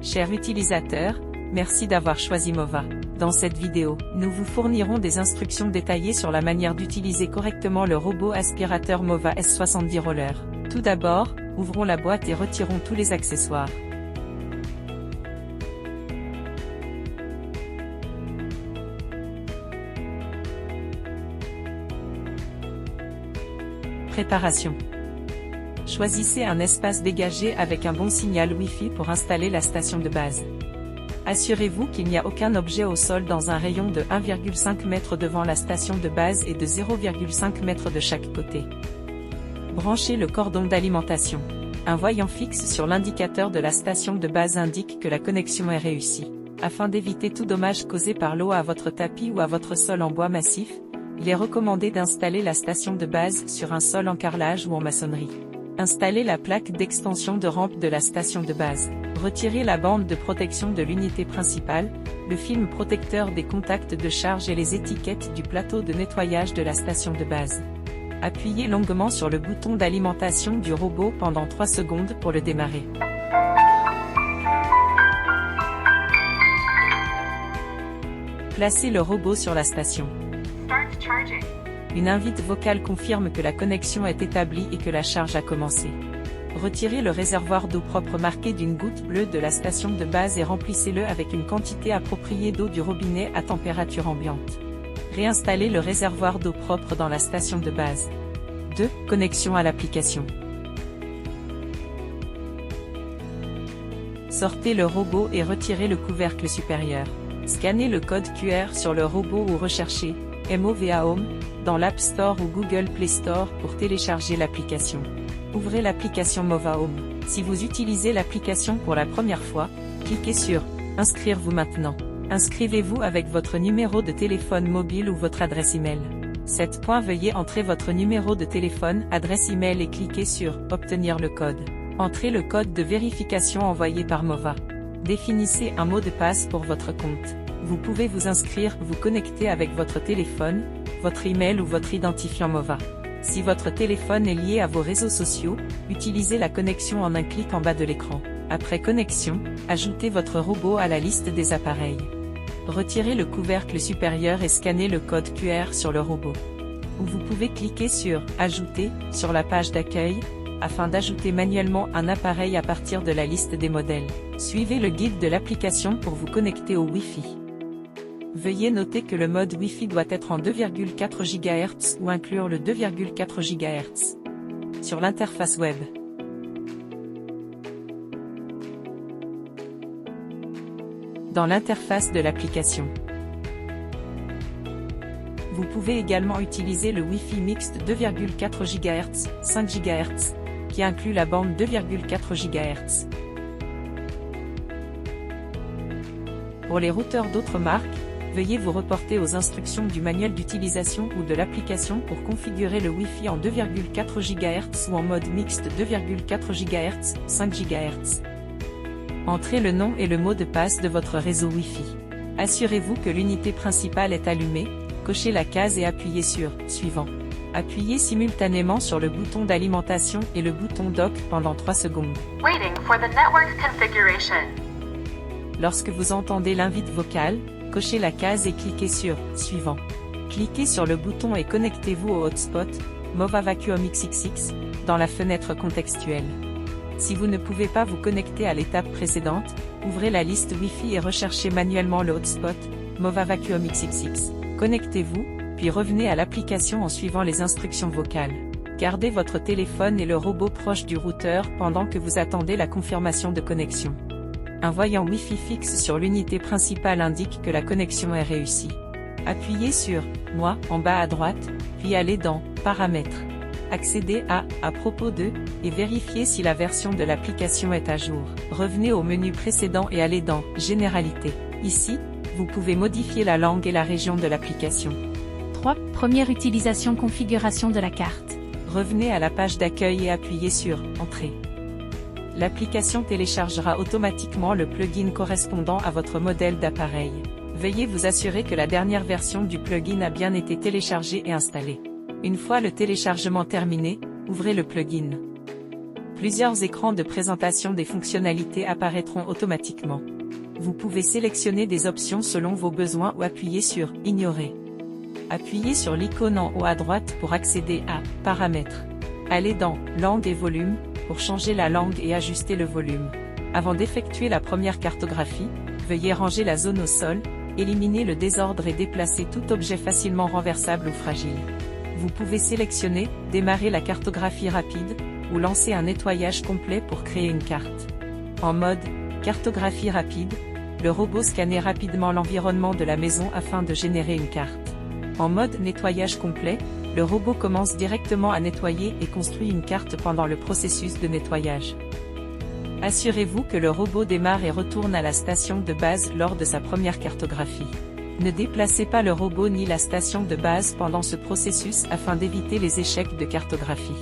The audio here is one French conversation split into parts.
Cher utilisateur, merci d'avoir choisi Mova. Dans cette vidéo, nous vous fournirons des instructions détaillées sur la manière d'utiliser correctement le robot aspirateur Mova S70 Roller. Tout d'abord, ouvrons la boîte et retirons tous les accessoires. Préparation. Choisissez un espace dégagé avec un bon signal Wi-Fi pour installer la station de base. Assurez-vous qu'il n'y a aucun objet au sol dans un rayon de 1,5 m devant la station de base et de 0,5 m de chaque côté. Branchez le cordon d'alimentation. Un voyant fixe sur l'indicateur de la station de base indique que la connexion est réussie. Afin d'éviter tout dommage causé par l'eau à votre tapis ou à votre sol en bois massif, il est recommandé d'installer la station de base sur un sol en carrelage ou en maçonnerie. Installez la plaque d'extension de rampe de la station de base. Retirez la bande de protection de l'unité principale, le film protecteur des contacts de charge et les étiquettes du plateau de nettoyage de la station de base. Appuyez longuement sur le bouton d'alimentation du robot pendant 3 secondes pour le démarrer. Placez le robot sur la station. Une invite vocale confirme que la connexion est établie et que la charge a commencé. Retirez le réservoir d'eau propre marqué d'une goutte bleue de la station de base et remplissez-le avec une quantité appropriée d'eau du robinet à température ambiante. Réinstallez le réservoir d'eau propre dans la station de base. 2. Connexion à l'application. Sortez le robot et retirez le couvercle supérieur. Scannez le code QR sur le robot ou recherchez Mova Home dans l'App Store ou Google Play Store pour télécharger l'application. Ouvrez l'application Mova Home. Si vous utilisez l'application pour la première fois, cliquez sur « Inscrire-vous maintenant ». Inscrivez-vous avec votre numéro de téléphone mobile ou votre adresse email. 7. Veuillez entrer votre numéro de téléphone, adresse email et cliquez sur « Obtenir le code ». Entrez le code de vérification envoyé par Mova. Définissez un mot de passe pour votre compte. Vous pouvez vous inscrire, vous connecter avec votre téléphone, votre email ou votre identifiant Mova. Si votre téléphone est lié à vos réseaux sociaux, utilisez la connexion en un clic en bas de l'écran. Après connexion, ajoutez votre robot à la liste des appareils. Retirez le couvercle supérieur et scannez le code QR sur le robot. Ou vous pouvez cliquer sur « Ajouter » sur la page d'accueil, afin d'ajouter manuellement un appareil à partir de la liste des modèles. Suivez le guide de l'application pour vous connecter au Wi-Fi. Veuillez noter que le mode Wi-Fi doit être en 2,4 GHz ou inclure le 2,4 GHz. Sur l'interface web. Dans l'interface de l'application. Vous pouvez également utiliser le Wi-Fi mixte 2,4 GHz, 5 GHz, qui inclut la bande 2,4 GHz. Pour les routeurs d'autres marques, veuillez vous reporter aux instructions du manuel d'utilisation ou de l'application pour configurer le Wi-Fi en 2,4 GHz ou en mode mixte 2,4 GHz, 5 GHz. Entrez le nom et le mot de passe de votre réseau Wi-Fi. Assurez-vous que l'unité principale est allumée, cochez la case et appuyez sur « Suivant ». Appuyez simultanément sur le bouton d'alimentation et le bouton dock pendant 3 secondes. Waiting for the network configuration. Lorsque vous entendez l'invite vocale, cochez la case et cliquez sur « Suivant ». Cliquez sur le bouton et connectez-vous au hotspot Mova Vacuum XXX dans la fenêtre contextuelle. Si vous ne pouvez pas vous connecter à l'étape précédente, ouvrez la liste Wi-Fi et recherchez manuellement le hotspot Mova Vacuum XXX. Connectez-vous, puis revenez à l'application en suivant les instructions vocales. Gardez votre téléphone et le robot proche du routeur pendant que vous attendez la confirmation de connexion. Un voyant Wi-Fi fixe sur l'unité principale indique que la connexion est réussie. Appuyez sur « Moi » en bas à droite, puis allez dans « Paramètres ». Accédez à propos de, et vérifiez si la version de l'application est à jour. Revenez au menu précédent et allez dans « Généralité ». Ici, vous pouvez modifier la langue et la région de l'application. 3. Première utilisation configuration de la carte. Revenez à la page d'accueil et appuyez sur « Entrée ». L'application téléchargera automatiquement le plugin correspondant à votre modèle d'appareil. Veuillez vous assurer que la dernière version du plugin a bien été téléchargée et installée. Une fois le téléchargement terminé, ouvrez le plugin. Plusieurs écrans de présentation des fonctionnalités apparaîtront automatiquement. Vous pouvez sélectionner des options selon vos besoins ou appuyer sur « Ignorer ». Appuyez sur l'icône en haut à droite pour accéder à « Paramètres ». Allez dans « Langue et volume » pour changer la langue et ajuster le volume. Avant d'effectuer la première cartographie, veuillez ranger la zone au sol, éliminer le désordre et déplacer tout objet facilement renversable ou fragile. Vous pouvez sélectionner « Démarrer la cartographie rapide » ou lancer un nettoyage complet pour créer une carte. En mode « Cartographie rapide », le robot scanne rapidement l'environnement de la maison afin de générer une carte. En mode « Nettoyage complet », le robot commence directement à nettoyer et construit une carte pendant le processus de nettoyage. Assurez-vous que le robot démarre et retourne à la station de base lors de sa première cartographie. Ne déplacez pas le robot ni la station de base pendant ce processus afin d'éviter les échecs de cartographie.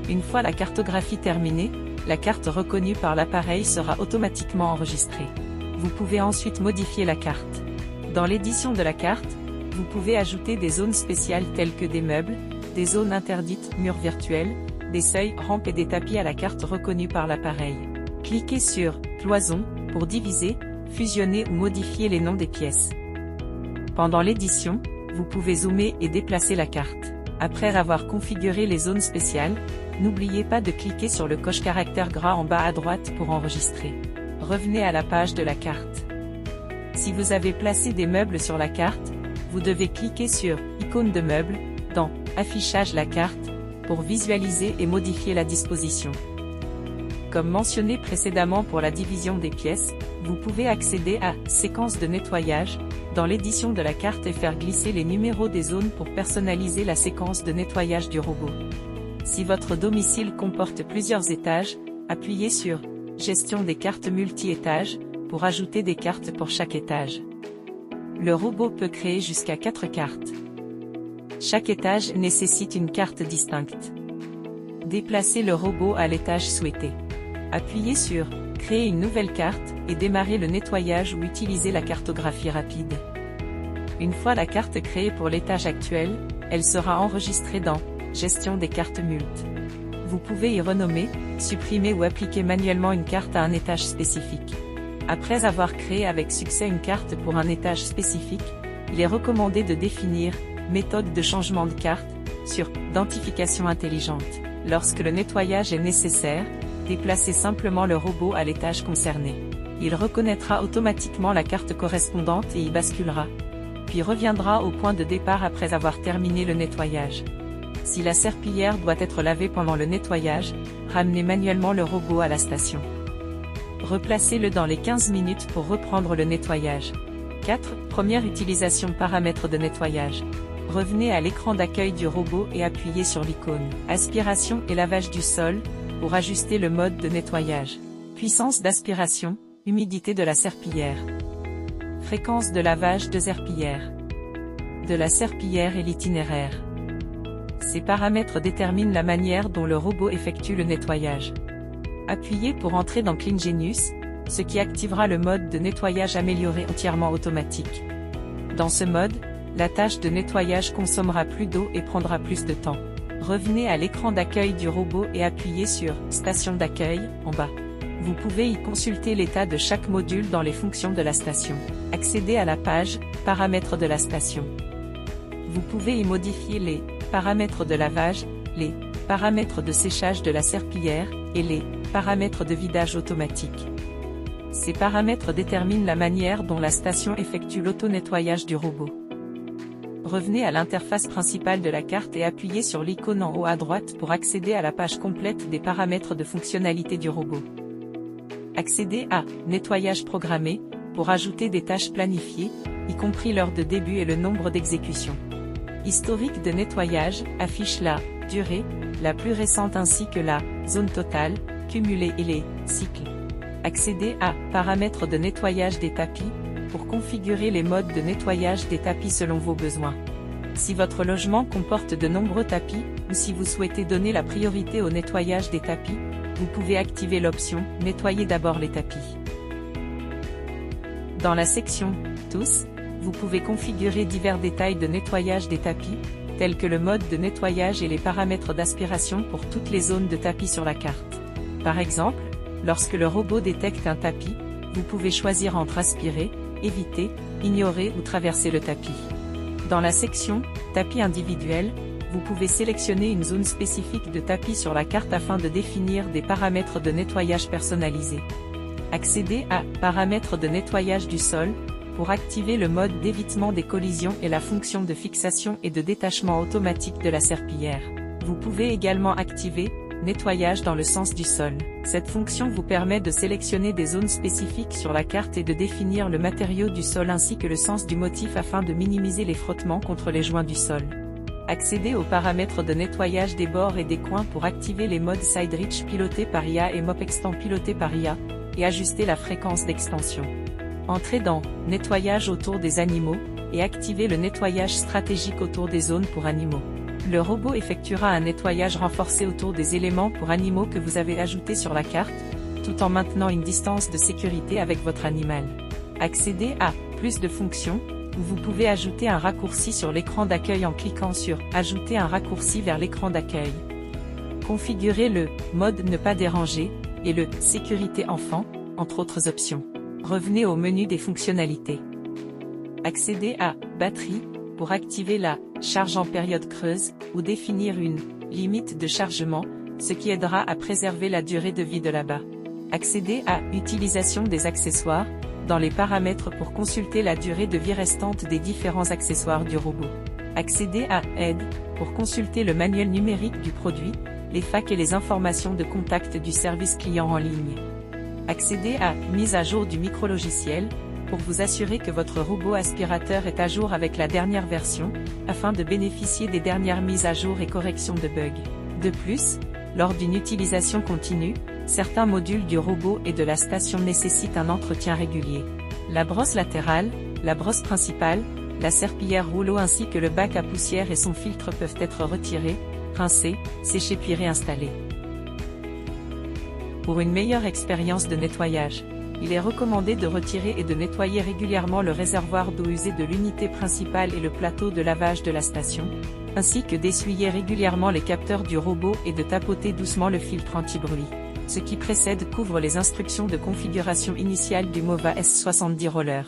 Une fois la cartographie terminée, la carte reconnue par l'appareil sera automatiquement enregistrée. Vous pouvez ensuite modifier la carte. Dans l'édition de la carte, vous pouvez ajouter des zones spéciales telles que des meubles, des zones interdites, murs virtuels, des seuils, rampes et des tapis à la carte reconnue par l'appareil. Cliquez sur « Cloison » pour diviser, fusionner ou modifier les noms des pièces. Pendant l'édition, vous pouvez zoomer et déplacer la carte. Après avoir configuré les zones spéciales, n'oubliez pas de cliquer sur le coche caractère gras en bas à droite pour enregistrer. Revenez à la page de la carte. Si vous avez placé des meubles sur la carte, vous devez cliquer sur « Icône de meubles » dans « Affichage la carte » pour visualiser et modifier la disposition. Comme mentionné précédemment pour la division des pièces, vous pouvez accéder à « Séquence de nettoyage » dans l'édition de la carte et faire glisser les numéros des zones pour personnaliser la séquence de nettoyage du robot. Si votre domicile comporte plusieurs étages, appuyez sur « Gestion des cartes multi-étages » pour ajouter des cartes pour chaque étage. Le robot peut créer jusqu'à 4 cartes. Chaque étage nécessite une carte distincte. Déplacez le robot à l'étage souhaité. Appuyez sur « Créer une nouvelle carte » et démarrer le nettoyage ou utiliser la cartographie rapide. Une fois la carte créée pour l'étage actuel, elle sera enregistrée dans « Gestion des cartes multi ». Vous pouvez y renommer, supprimer ou appliquer manuellement une carte à un étage spécifique. Après avoir créé avec succès une carte pour un étage spécifique, il est recommandé de définir « Méthode de changement de carte » sur « Identification intelligente ». Lorsque le nettoyage est nécessaire, déplacez simplement le robot à l'étage concerné. Il reconnaîtra automatiquement la carte correspondante et y basculera, puis reviendra au point de départ après avoir terminé le nettoyage. Si la serpillière doit être lavée pendant le nettoyage, ramenez manuellement le robot à la station. Replacez-le dans les 15 minutes pour reprendre le nettoyage. 4. Première utilisation paramètres de nettoyage. Revenez à l'écran d'accueil du robot et appuyez sur l'icône « Aspiration et lavage du sol » pour ajuster le mode de nettoyage. Puissance d'aspiration, humidité de la serpillière. Fréquence de lavage de serpillière. De la serpillière et l'itinéraire. Ces paramètres déterminent la manière dont le robot effectue le nettoyage. Appuyez pour entrer dans CleanGenius, ce qui activera le mode de nettoyage amélioré entièrement automatique. Dans ce mode, la tâche de nettoyage consommera plus d'eau et prendra plus de temps. Revenez à l'écran d'accueil du robot et appuyez sur « Station d'accueil » en bas. Vous pouvez y consulter l'état de chaque module dans les fonctions de la station. Accédez à la page « Paramètres de la station ». Vous pouvez y modifier les « Paramètres de lavage », les « Paramètres de séchage de la serpillière » et les « Paramètres de vidage automatique ». Ces paramètres déterminent la manière dont la station effectue l'auto-nettoyage du robot. Revenez à l'interface principale de la carte et appuyez sur l'icône en haut à droite pour accéder à la page complète des paramètres de fonctionnalité du robot. Accédez à « Nettoyage programmé » pour ajouter des tâches planifiées, y compris l'heure de début et le nombre d'exécutions. Historique de nettoyage affiche la « durée », la plus récente ainsi que la « zone totale », cumulée et les « cycles ». Accédez à « Paramètres de nettoyage des tapis » pour configurer les modes de nettoyage des tapis selon vos besoins. Si votre logement comporte de nombreux tapis, ou si vous souhaitez donner la priorité au nettoyage des tapis, vous pouvez activer l'option « Nettoyer d'abord les tapis ». Dans la section « Tous », vous pouvez configurer divers détails de nettoyage des tapis, tels que le mode de nettoyage et les paramètres d'aspiration pour toutes les zones de tapis sur la carte. Par exemple, lorsque le robot détecte un tapis, vous pouvez choisir entre aspirer, éviter, ignorer ou traverser le tapis. Dans la section « Tapis individuel », vous pouvez sélectionner une zone spécifique de tapis sur la carte afin de définir des paramètres de nettoyage personnalisés. Accédez à « Paramètres de nettoyage du sol » pour activer le mode d'évitement des collisions et la fonction de fixation et de détachement automatique de la serpillière. Vous pouvez également activer « Nettoyage dans le sens du sol ». Cette fonction vous permet de sélectionner des zones spécifiques sur la carte et de définir le matériau du sol ainsi que le sens du motif afin de minimiser les frottements contre les joints du sol. Accédez aux paramètres de nettoyage des bords et des coins pour activer les modes Side Reach piloté par IA et Mop Extend piloté par IA, et ajuster la fréquence d'extension. Entrez dans « Nettoyage autour des animaux » et activez le nettoyage stratégique autour des zones pour animaux. Le robot effectuera un nettoyage renforcé autour des éléments pour animaux que vous avez ajoutés sur la carte, tout en maintenant une distance de sécurité avec votre animal. Accédez à « Plus de fonctions » où vous pouvez ajouter un raccourci sur l'écran d'accueil en cliquant sur « Ajouter un raccourci vers l'écran d'accueil ». Configurez le « Mode ne pas déranger » et le « Sécurité enfant », entre autres options. Revenez au menu des fonctionnalités. Accédez à « Batterie » pour activer la « Charge en période creuse » ou définir une « limite de chargement », ce qui aidera à préserver la durée de vie de l'abat. Accédez à « Utilisation des accessoires » dans les paramètres pour consulter la durée de vie restante des différents accessoires du robot. Accédez à « Aide » pour consulter le manuel numérique du produit, les FAQ et les informations de contact du service client en ligne. Accédez à « Mise à jour du micrologiciel » pour vous assurer que votre robot aspirateur est à jour avec la dernière version, afin de bénéficier des dernières mises à jour et corrections de bugs. De plus, lors d'une utilisation continue, certains modules du robot et de la station nécessitent un entretien régulier. La brosse latérale, la brosse principale, la serpillière rouleau ainsi que le bac à poussière et son filtre peuvent être retirés, rincés, séchés puis réinstallés. Pour une meilleure expérience de nettoyage, il est recommandé de retirer et de nettoyer régulièrement le réservoir d'eau usée de l'unité principale et le plateau de lavage de la station, ainsi que d'essuyer régulièrement les capteurs du robot et de tapoter doucement le filtre anti-bruit. Ce qui précède couvre les instructions de configuration initiale du Mova S70 Roller.